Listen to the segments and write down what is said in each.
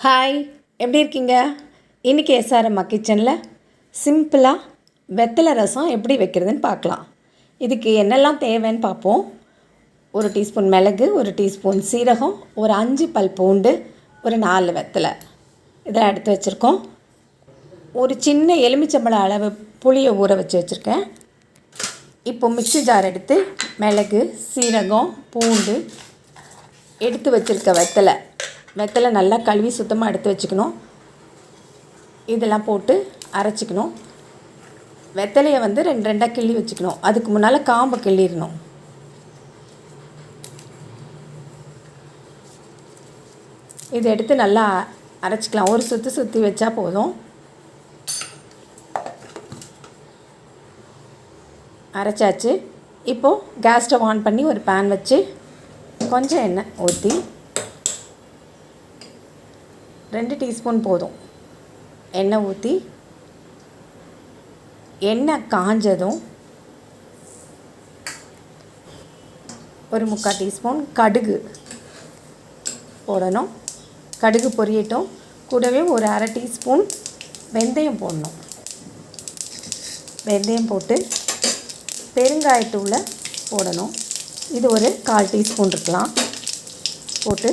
Hi, எப்படி இருக்கீங்க? இன்றைக்கி எஸ்ஆர்எம்மா கிச்சனில் சிம்பிளாக வெத்தலை ரசம் எப்படி வைக்கிறதுன்னு பார்க்கலாம். இதுக்கு என்னெல்லாம் தேவைன்னு பார்ப்போம். 1 டீஸ்பூன் மிளகு, 1 டீஸ்பூன் சீரகம், ஒரு 5 பல் பூண்டு, ஒரு 4 வெத்தலை இதெல்லாம் எடுத்து வச்சுருக்கோம். ஒரு சின்ன எலுமிச்சம்பழம் அளவு புளியை ஊற வச்சு வச்சுருக்கேன். இப்போ மிக்ஸி ஜார் எடுத்து மிளகு, சீரகம், பூண்டு, எடுத்து வச்சுருக்க வெத்தலை நல்லா கழுவி சுத்தமாக எடுத்து வச்சுக்கணும். இதெல்லாம் போட்டு அரைச்சிக்கணும். வெத்தலையை வந்து 2 கிள்ளி வச்சுக்கணும். அதுக்கு முன்னால் காம்பை கிள்ளிடணும். இதை எடுத்து நல்லா அரைச்சிக்கலாம். ஒரு சுற்றி வச்சா போதும். அரைச்சாச்சு. இப்போது கேஸ் ஸ்டவ் ஆன் பண்ணி ஒரு பேன் வச்சு கொஞ்சம் எண்ணெய் ஊற்றி 2 டீஸ்பூன் போதும் எண்ணெய் ஊற்றி, எண்ணெய் காஞ்சதும் ஒரு 3/4 டீஸ்பூன் கடுகு போடணும். கடுகு பொரியட்டும். கூடவே ஒரு 1/2 டீஸ்பூன் வெந்தயம் போடணும். வெந்தயம் போட்டு பெருங்காயத்தூளை போடணும். இது ஒரு 1/4 டீஸ்பூன் இருக்கலாம். போட்டு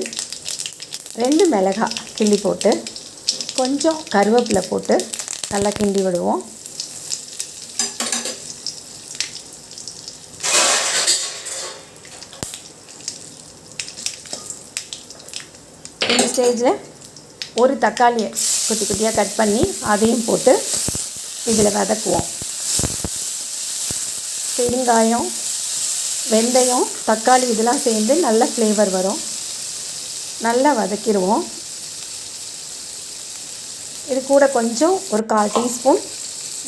2 மிளகாய் கிள்ளி போட்டு கொஞ்சம் கருவேப்பிலை போட்டு நல்லா கிண்டி விடுவோம். இந்த ஸ்டேஜில் ஒரு தக்காளியை குட்டி குட்டியாக கட் பண்ணி அதையும் போட்டு இதில் வதக்குவோம். பெருங்காயம், வெந்தயம், தக்காளி இதெல்லாம் சேர்ந்து நல்ல ஃப்ளேவர் வரும். நல்லா வதக்கிடுவோம். இது கூட கொஞ்சம் ஒரு 1/4 டீஸ்பூன்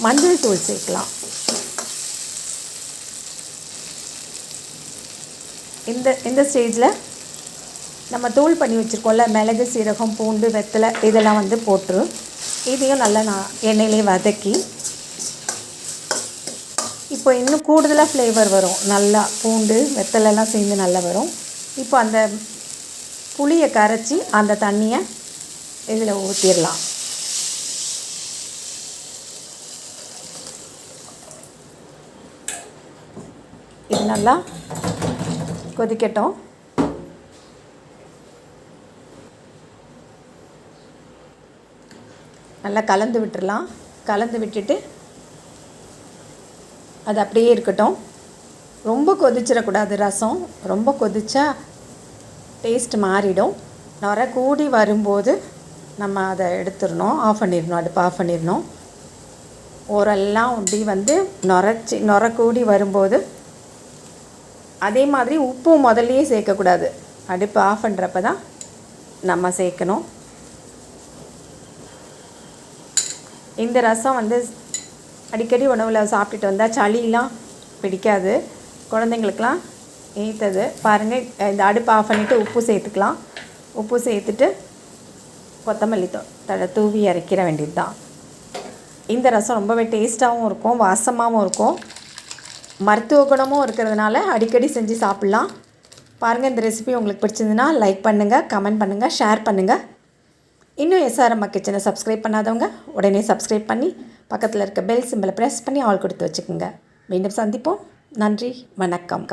மஞ்சள் தூள் சேர்க்கலாம். இந்த ஸ்டேஜில் நம்ம தூள் பண்ணி வச்சுருக்கோம்ல, மிளகு, சீரகம், பூண்டு, வெத்தலை இதெல்லாம் வந்து போட்டு இதையும் நல்லா எண்ணெயிலே வதக்கி, இப்போ இன்னும் கூடுதலாக ஃப்ளேவர் வரும். நல்லா பூண்டு வெத்தலைலாம் சேர்ந்து நல்லா வரும். இப்போ அந்த புளியை கரைச்சி அந்த தண்ணியை இதில் ஊற்றிடலாம். இது நல்லா கொதிக்கட்டும். நல்லா கலந்து விட்டுடலாம். கலந்து விட்டுட்டு அது அப்படியே இருக்கட்டும். ரொம்ப கொதிச்சிடக்கூடாது ரசம். ரொம்ப கொதிச்சா டேஸ்ட் மாறிடும். நுர கூடி வரும்போது நம்ம அதை எடுத்துடணும். அடுப்பு ஆஃப் பண்ணிடணும். ஓரெல்லாம் அப்படி வந்து நுர கூடி வரும்போது, அதே மாதிரி உப்பும் முதல்லையே சேர்க்கக்கூடாது. அடுப்பு ஆஃப் பண்ணுறப்ப தான் நம்ம சேர்க்கணும். இந்த ரசம் வந்து அடிக்கடி உணவில் சாப்பிட்டுட்டு வந்தால் சளியெலாம் பிடிக்காது. குழந்தைங்களுக்கெலாம் ஏற்றது. பாருங்கள், இந்த அடுப்பு ஆஃப் பண்ணிவிட்டு உப்பு சேர்த்துக்கலாம். உப்பு சேர்த்துட்டு கொத்தமல்லி தழை தூவி இறக்கிற வேண்டியது தான். இந்த ரசம் ரொம்பவே டேஸ்ட்டாகவும் இருக்கும், வாசமாகவும் இருக்கும், மருத்துவ குணமும் இருக்கிறதுனால அடிக்கடி செஞ்சு சாப்பிட்லாம். பாருங்கள், இந்த ரெசிபி உங்களுக்கு பிடிச்சிருந்துன்னா லைக் பண்ணுங்கள், கமெண்ட் பண்ணுங்கள், ஷேர் பண்ணுங்கள். இன்னும் எஸ்ஆர்எம்மா கிச்சனை சப்ஸ்கிரைப் பண்ணாதவங்க உடனே சப்ஸ்கிரைப் பண்ணி பக்கத்தில் இருக்க பெல் சிம்பிளை ப்ரெஸ் பண்ணி ஆல் கொடுத்து வச்சுக்கோங்க. மீண்டும் சந்திப்போம். நன்றி, வணக்கம்.